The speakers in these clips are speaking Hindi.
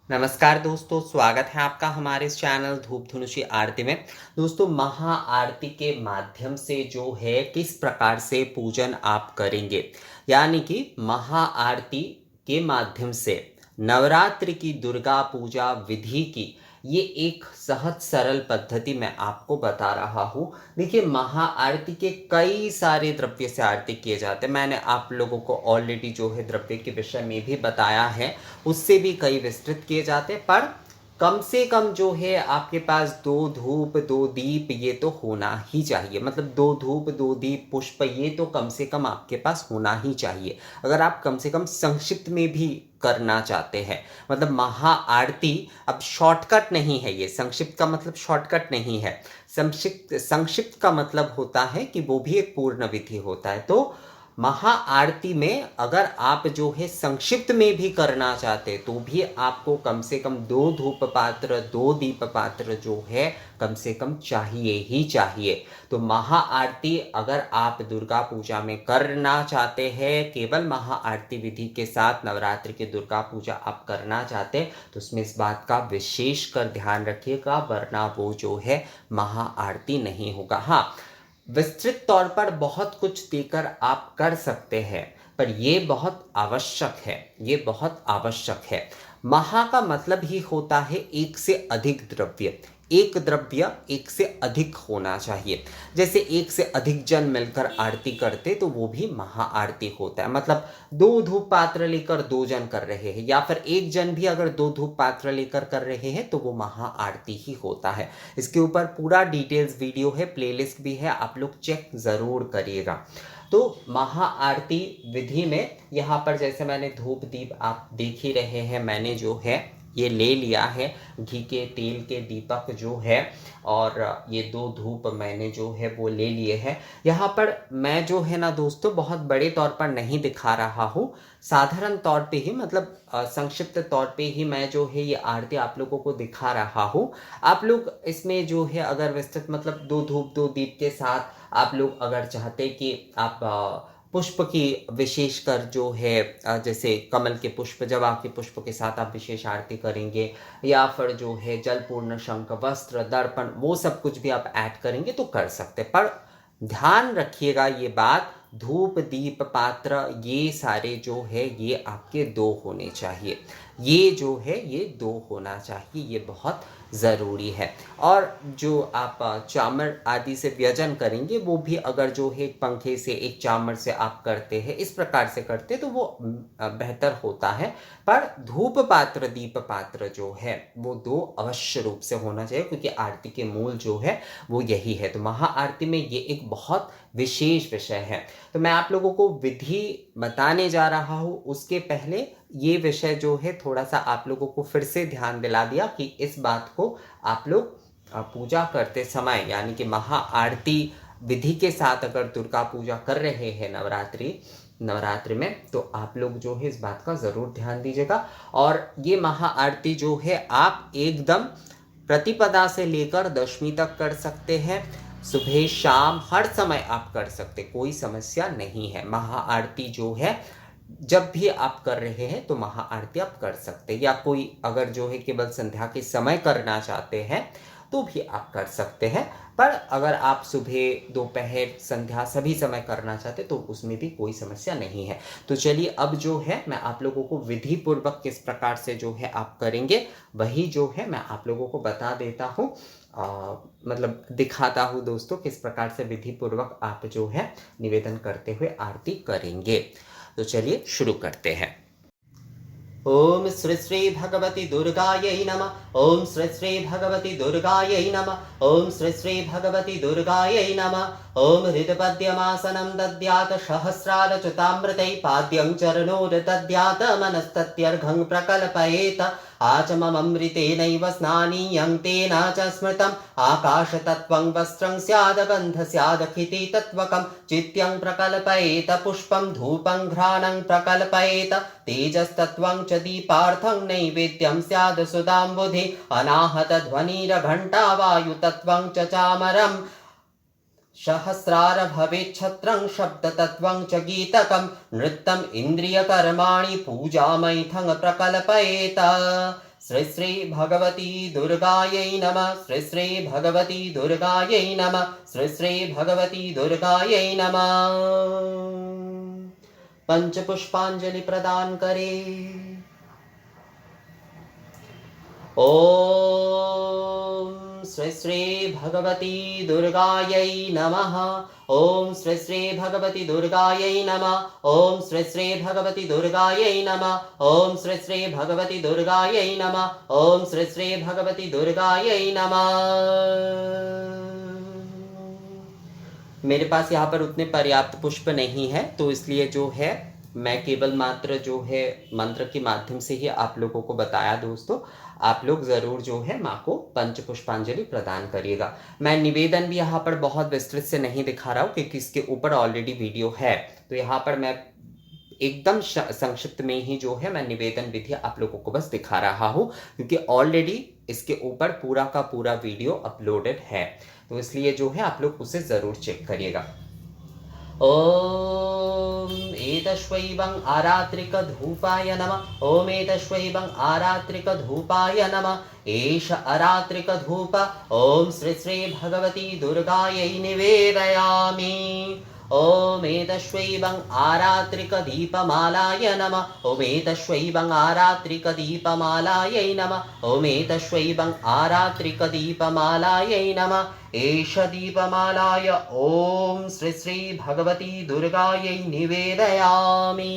नमस्कार दोस्तों, स्वागत है आपका हमारे इस चैनल धूप धुनुषी आरती में। दोस्तों, महा आरती के माध्यम से जो है किस प्रकार से पूजन आप करेंगे, यानी कि महा आरती के माध्यम से नवरात्रि की दुर्गा पूजा विधि की ये एक सहज सरल पद्धति मैं आपको बता रहा हूँ। देखिए, महा आरती के कई सारे द्रव्य से आरती किए जाते हैं। मैंने आप लोगों को ऑलरेडी जो है द्रव्य के विषय में भी बताया है, उससे भी कई विस्तृत किए जाते हैं। पर कम से कम जो है आपके पास 2 धूप 2 दीप ये तो होना ही चाहिए। मतलब 2 धूप 2 दीप पुष्प ये तो कम से कम आपके पास होना ही चाहिए, अगर आप कम से कम संक्षिप्त में भी करना चाहते हैं। मतलब महा आरती अब शॉर्टकट नहीं है, ये संक्षिप्त का मतलब शॉर्टकट नहीं है। संक्षिप्त संक्षिप्त का मतलब होता है कि वो भी एक पूर्ण विधि होता है। तो महा आरती में अगर आप जो है संक्षिप्त में भी करना चाहते तो भी आपको कम से कम 2 धूप पात्र 2 दीप पात्र जो है कम से कम चाहिए ही चाहिए। तो महा आरती अगर आप दुर्गा पूजा में करना चाहते हैं, केवल महा आरती विधि के साथ नवरात्रि की दुर्गा पूजा आप करना चाहते हैं, तो उसमें इस बात का विशेष कर ध्यान रखिएगा, वरना वो जो है महा आरती नहीं होगा। हाँ, विस्तृत तौर पर बहुत कुछ देकर आप कर सकते हैं, पर ये बहुत आवश्यक है, ये बहुत आवश्यक है। महा का मतलब ही होता है एक से अधिक द्रव्य, एक द्रव्य एक से अधिक होना चाहिए। जैसे एक से अधिक जन मिलकर आरती करते तो वो भी महा आरती होता है। मतलब 2 धूप पात्र लेकर 2 जन कर रहे हैं, या फिर एक जन भी अगर 2 धूप पात्र लेकर कर रहे हैं तो वो महा आरती ही होता है। इसके ऊपर पूरा डिटेल्स वीडियो है, प्लेलिस्ट भी है, आप लोग चेक ज़रूर करिएगा। तो महा आरती विधि में यहाँ पर जैसे मैंने धूप दीप आप देख ही रहे हैं, मैंने जो है ये ले लिया है घी के तेल के दीपक जो है, और ये 2 धूप मैंने जो है वो ले लिए हैं। यहाँ पर मैं जो है ना दोस्तों बहुत बड़े तौर पर नहीं दिखा रहा हूँ, साधारण तौर पे ही, मतलब संक्षिप्त तौर पे ही मैं जो है ये आरती आप लोगों को दिखा रहा हूँ। आप लोग इसमें जो है अगर विस्तृत मतलब 2 धूप 2 दीप के साथ आप लोग अगर चाहते कि आप पुष्प की विशेषकर जो है जैसे कमल के पुष्प, जवा के पुष्प के साथ आप विशेष आरती करेंगे, या फिर जो है जलपूर्ण शंख वस्त्र दर्पण वो सब कुछ भी आप ऐड करेंगे तो कर सकते। पर ध्यान रखिएगा ये बात, धूप दीप पात्र ये सारे जो है ये आपके 2 होने चाहिए। ये जो है ये 2 होना चाहिए, ये बहुत ज़रूरी है। और जो आप चामर आदि से व्यजन करेंगे वो भी अगर जो है एक पंखे से एक चामर से आप करते हैं, इस प्रकार से करते तो वो बेहतर होता है। पर धूप पात्र दीप पात्र जो है वो 2 अवश्य रूप से होना चाहिए, क्योंकि आरती के मूल जो है वो यही है। तो महा आरती में ये एक बहुत विशेष विषय है। तो मैं आप लोगों को विधि बताने जा रहा हूँ, उसके पहले ये विषय जो है थोड़ा सा आप लोगों को फिर से ध्यान दिला दिया कि इस बात को आप लोग पूजा करते समय, यानी कि महा आरती विधि के साथ अगर दुर्गा पूजा कर रहे हैं नवरात्रि में, तो आप लोग जो है इस बात का ज़रूर ध्यान दीजिएगा। और ये महा आरती जो है आप एकदम प्रतिपदा से लेकर दशमी तक कर सकते हैं, सुबह शाम हर समय आप कर सकते, कोई समस्या नहीं है। महा आरती जो है जब भी आप कर रहे हैं तो महा आरती आप कर सकते हैं, या कोई अगर जो है केवल संध्या के समय करना चाहते हैं तो भी आप कर सकते हैं। पर अगर आप सुबह दोपहर संध्या सभी समय करना चाहते तो उसमें भी कोई समस्या नहीं है। तो चलिए अब जो है मैं आप लोगों को विधि पूर्वक किस प्रकार से जो है आप करेंगे वही जो है मैं आप लोगों को बता देता हूँ, मतलब दिखाता हूँ दोस्तों किस प्रकार से विधि पूर्वक आप जो है निवेदन करते हुए आरती करेंगे। तो चलिए शुरू करते हैं। ओम श्री श्री भगवती दुर्गायै नमः। ओम श्री श्री भगवती दुर्गायै नमः। ओम श्री श्री भगवती दुर्गायै नमः। ओम हृदपद्यमासनं दद्यात् सहस्रारच्युतामृतैः पाद्यं चरणोर्दद्यात् मनस्तत्यर्घं प्रकल्पयेत् आचममृतेनैव स्नानीयं तेन च स्मृतम् आकाशतत्त्वं वस्त्रं स्याद् गन्ध स्यादखिति तत्त्वकं चित्यं प्रकल्पयेत पुष्पं धूपं घ्राणं प्रकल्पयेत तेजस्तत्त्वं च दीपार्थं नैवेद्यं स्याद् सुदाम्बुधि अनाहतध्वनिरघण्टा वायुतत्त्वं च चामरम् सहस्रार भवेच्छत्रं शब्दतत्त्वं च गीतकं नृत्यम् इन्द्रियकर्माणि पूजामैथं प्रकल्पयेत श्री श्री भगवती दुर्गायै नमः। श्री श्री भगवती दुर्गायै नमः। श्री श्री भगवती दुर्गायै नमः। पंच पुष्पांजलि प्रदान करें। ओम श्री श्री भगवती दुर्गायै नमः। ओम श्री श्री भगवती दुर्गायै नमः। ओम श्री श्री भगवती दुर्गायै नमः। ओम श्री श्री भगवती दुर्गायै नमः। ओम श्री श्री भगवती दुर्गायै नमः। मेरे पास यहाँ पर उतने पर्याप्त पुष्प नहीं है, तो इसलिए जो है मैं केवल मात्र जो है मंत्र के माध्यम से ही आप लोगों को बताया। दोस्तों, आप लोग ज़रूर जो है माँ को पंच पुष्पांजलि प्रदान करिएगा। मैं निवेदन भी यहाँ पर बहुत विस्तृत से नहीं दिखा रहा हूँ, क्योंकि इसके ऊपर ऑलरेडी वीडियो है। तो यहाँ पर मैं एकदम संक्षिप्त में ही जो है मैं निवेदन विधि आप लोगों को बस दिखा रहा हूँ, क्योंकि ऑलरेडी इसके ऊपर पूरा का पूरा वीडियो अपलोडेड है। तो इसलिए जो है आप लोग उसे ज़रूर चेक करिएगा। ओम एतश्वैवं आरात्रिकधूपाय नमः। ओम एतश्वैवं आरात्रिकधूपाय नमः। एष आरात्रिकधूप ओम श्री श्री भगवती दुर्गायै निवेदयामि। ओम एतश्वैवं आरात्रिकदीपमालाय नमः। ओम एतश्वैवं आरात्रिकदीपमालायै नमः। ओम एतश्वैवं आरात्रिकदीपमालायै नमः। एष दीपमालाय ओम श्री श्री भगवती दुर्गायै निवेदयामि।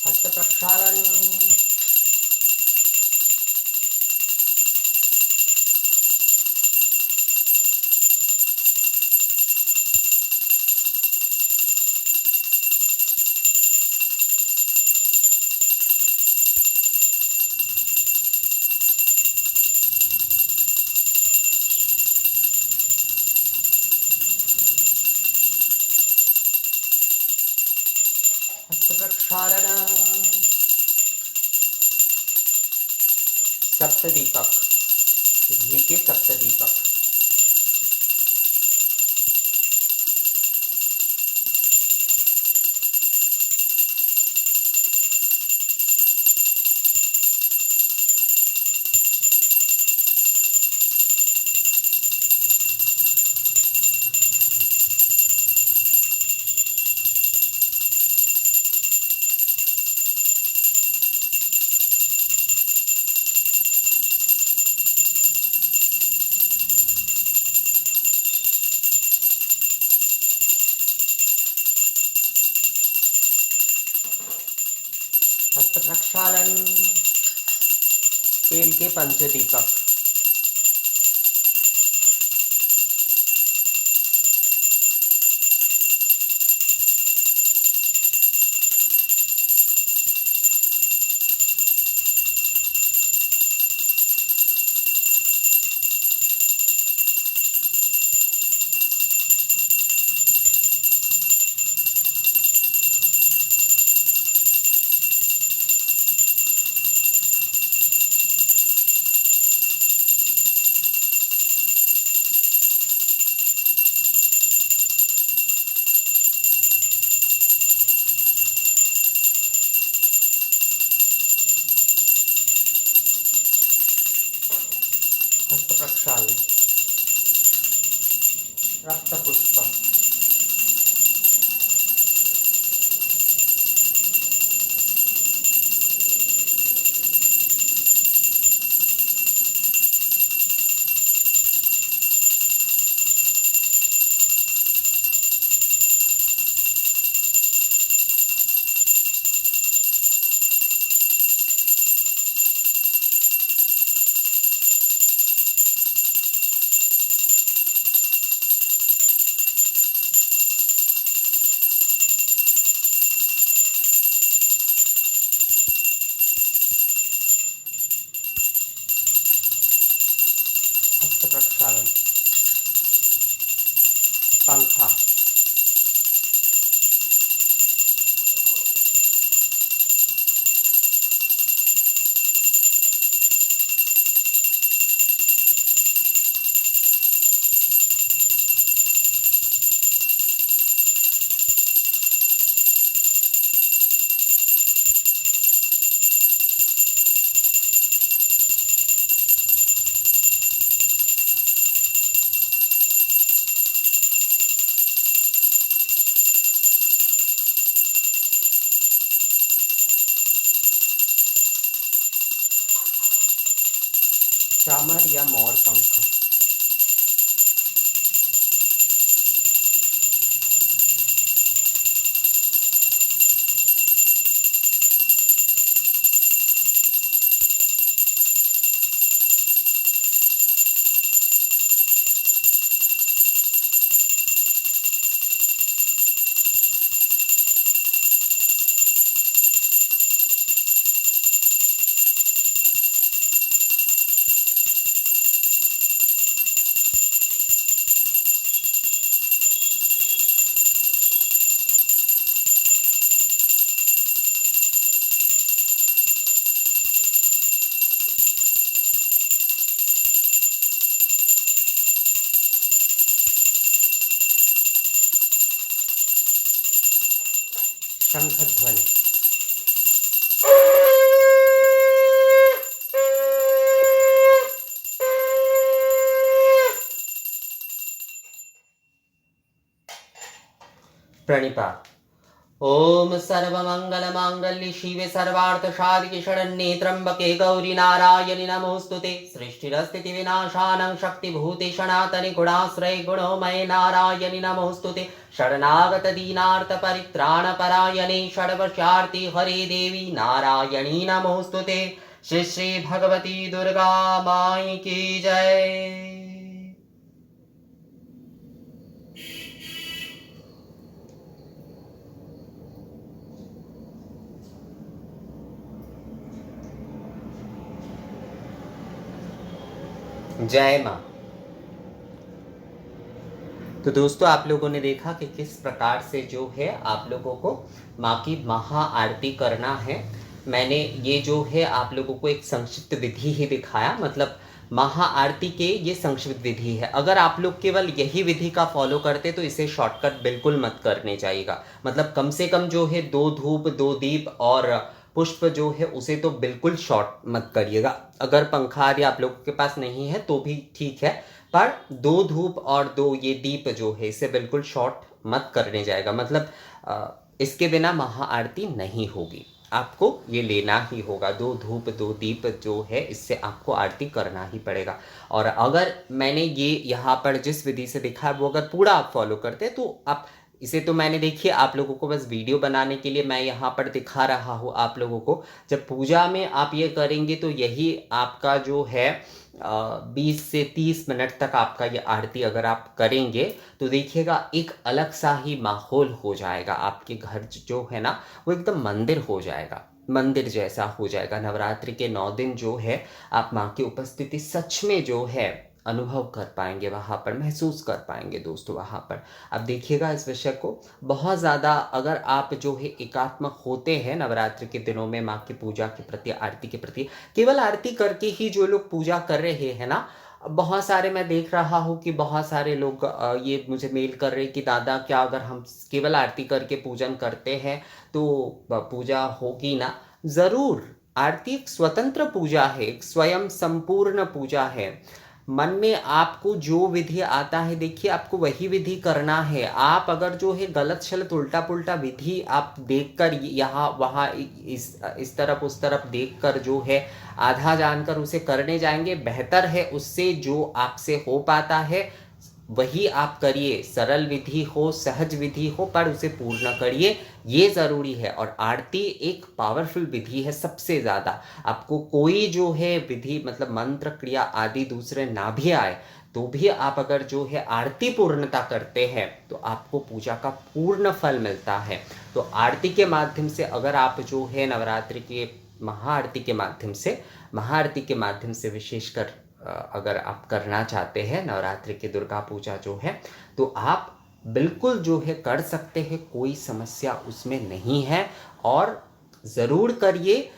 हस्त प्रक्षालन। हस्त प्रक्षालन। सप्त दीपक, घी के सप्त दीपक। हस्त प्रक्षालन। तेल के पंचदीपक। हस्त प्रक्षालन। रक्त पुष्प। हस्त प्रक्षालन, पंखा, चामर या मोर पंख, शंख ध्वनि, प्रणिपात। ओम सर्वमंगलमांगल्ये शिवे सर्वार्थसाधिके शरण्ये त्र्यंबके गौरी नारायणि नमोस्तुते। सृष्टिरस्थिति विनाशानं शक्तिभूते सनातने गुणाश्रये गुणोमये नारायणि नमोस्तुते। शरणागत दीनार्थ परित्राण परायणे षड्वर्षार्ति हरे देवी नारायणी नमोस्तुते। श्री श्री भगवती दुर्गा माई की जय। जय माँ। तो दोस्तों आप लोगों ने देखा कि किस प्रकार से जो है आप लोगों को माँ की महा आरती करना है। मैंने ये जो है आप लोगों को एक संक्षिप्त विधि ही दिखाया, मतलब महा आरती के ये संक्षिप्त विधि है। अगर आप लोग केवल यही विधि का फॉलो करते तो इसे शॉर्टकट बिल्कुल मत करने जाइएगा। मतलब कम से कम जो है 2 धूप 2 दीप और पुष्प जो है उसे तो बिल्कुल शॉर्ट मत करिएगा। अगर पंखा आदि आप लोगों के पास नहीं है तो भी ठीक है, पर 2 धूप और 2 ये दीप जो है इसे बिल्कुल शॉर्ट मत करने जाएगा। मतलब इसके बिना महा आरती नहीं होगी, आपको ये लेना ही होगा। 2 धूप 2 दीप जो है इससे आपको आरती करना ही पड़ेगा। और अगर मैंने ये यहाँ पर जिस विधि से दिखा वो अगर पूरा आप फॉलो करते तो आप इसे तो मैंने देखिए आप लोगों को बस वीडियो बनाने के लिए मैं यहाँ पर दिखा रहा हूँ आप लोगों को। जब पूजा में आप ये करेंगे तो यही आपका जो है 20 से 30 मिनट तक आपका ये आरती अगर आप करेंगे तो देखिएगा एक अलग सा ही माहौल हो जाएगा। आपके घर जो है ना वो एकदम मंदिर हो जाएगा, मंदिर जैसा हो जाएगा। नवरात्रि के 9 दिन जो है आप माँ की उपस्थिति सच में जो है अनुभव कर पाएंगे, वहाँ पर महसूस कर पाएंगे दोस्तों। वहाँ पर अब देखिएगा इस विषय को बहुत ज़्यादा अगर आप जो है एकात्मक होते हैं नवरात्रि के दिनों में माँ की पूजा के प्रति, आरती के प्रति, केवल आरती करके ही जो लोग पूजा कर रहे हैं ना, बहुत सारे मैं देख रहा हूँ कि बहुत सारे लोग ये मुझे मेल कर रहे हैं कि दादा क्या अगर हम केवल आरती करके पूजन करते हैं तो पूजा होगी ना? ज़रूर, आरती एक स्वतंत्र पूजा है, एक स्वयं संपूर्ण पूजा है। मन में आपको जो विधि आता है देखिए आपको वही विधि करना है। आप अगर जो है गलत शलत उल्टा पुल्टा विधि आप देखकर यहाँ वहाँ इस तरफ उस तरफ देखकर जो है आधा जानकर उसे करने जाएंगे, बेहतर है उससे जो आपसे हो पाता है वही आप करिए। सरल विधि हो, सहज विधि हो, पर उसे पूर्ण करिए, ये ज़रूरी है। और आरती एक पावरफुल विधि है सबसे ज़्यादा। आपको कोई जो है विधि मतलब मंत्र क्रिया आदि दूसरे ना भी आए तो भी आप अगर जो है आरती पूर्णता करते हैं तो आपको पूजा का पूर्ण फल मिलता है। तो आरती के माध्यम से अगर आप जो है नवरात्रि के महाआरती के माध्यम से विशेषकर अगर आप करना चाहते हैं नवरात्रि की दुर्गा पूजा जो है, तो आप बिल्कुल जो है कर सकते हैं, कोई समस्या उसमें नहीं है। और ज़रूर करिए।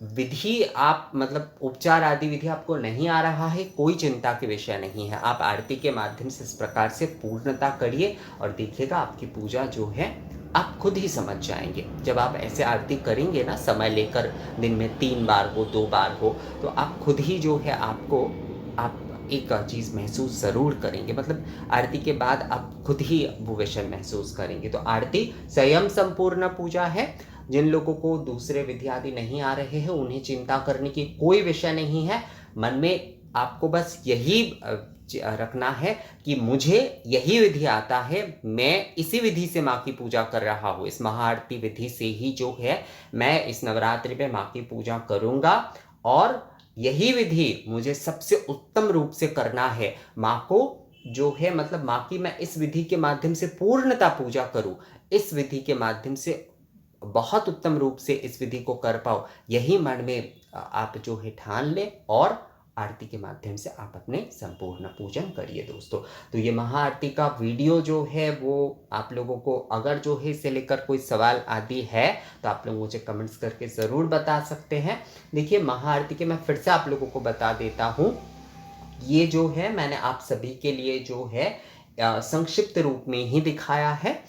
विधि आप मतलब उपचार आदि विधि आपको नहीं आ रहा है, कोई चिंता की विषय नहीं है। आप आरती के माध्यम से इस प्रकार से पूर्णता करिए और देखिएगा आपकी पूजा जो है आप खुद ही समझ जाएंगे। जब आप ऐसे आरती करेंगे ना, समय लेकर, दिन में 3 बार हो 2 बार हो, तो आप खुद ही जो है आप एक चीज़ महसूस ज़रूर करेंगे। मतलब आरती के बाद आप खुद ही वो विषय महसूस करेंगे। तो आरती संयम संपूर्ण पूजा है। जिन लोगों को दूसरे विधि आदि नहीं आ रहे हैं, उन्हें चिंता करने की कोई विषय नहीं है। मन में आपको बस यही रखना है कि मुझे यही विधि आता है, मैं इसी विधि से माँ की पूजा कर रहा हूँ। इस महाआरती विधि से ही जो है मैं इस नवरात्रि में माँ की पूजा करूँगा, और यही विधि मुझे सबसे उत्तम रूप से करना है। माँ को जो है मतलब माँ की मैं इस विधि के माध्यम से पूर्णता पूजा करूँ, इस विधि के माध्यम से बहुत उत्तम रूप से इस विधि को कर पाओ, यही मन में आप जो है ठान ले, और आरती के माध्यम से आप अपने संपूर्ण पूजन करिए दोस्तों। तो ये महाआरती का वीडियो जो है वो आप लोगों को अगर जो है इसे लेकर कोई सवाल आदि है, तो आप लोग मुझे कमेंट्स करके ज़रूर बता सकते हैं। देखिए महाआरती के मैं फिर से आप लोगों को बता देता हूँ, ये जो है मैंने आप सभी के लिए जो है संक्षिप्त रूप में ही दिखाया है।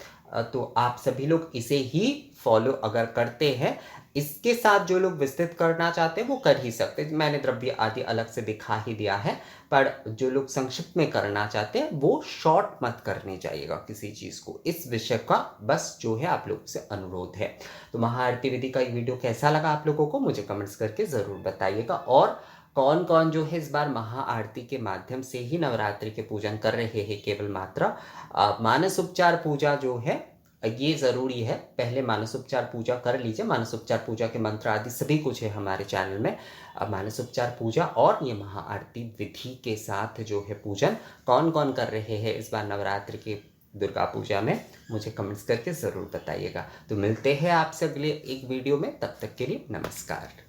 तो आप सभी लोग इसे ही फॉलो अगर करते हैं, इसके साथ जो लोग विस्तृत करना चाहते हैं वो कर ही सकते हैं। मैंने द्रव्य आदि अलग से दिखा ही दिया है, पर जो लोग संक्षिप्त में करना चाहते हैं वो शॉर्ट मत करने जाइएगा किसी चीज़ को। इस विषय का बस जो है आप लोगों से अनुरोध है। तो महाआरती विधि का ये वीडियो कैसा लगा आप लोगों को मुझे कमेंट्स करके ज़रूर बताइएगा। और कौन कौन जो है इस बार महाआरती के माध्यम से ही नवरात्रि के पूजन कर रहे हैं, केवल मात्र मानस उपचार पूजा जो है ये ज़रूरी है। पहले मानसोपचार पूजा कर लीजिए। मानसोपचार पूजा के मंत्र आदि सभी कुछ है हमारे चैनल में। मानसोपचार पूजा और ये महाआरती विधि के साथ जो है पूजन कौन कौन कर रहे हैं इस बार नवरात्रि की दुर्गा पूजा में, मुझे कमेंट्स करके ज़रूर बताइएगा। तो मिलते हैं आपसे अगले एक वीडियो में, तब तक के लिए नमस्कार।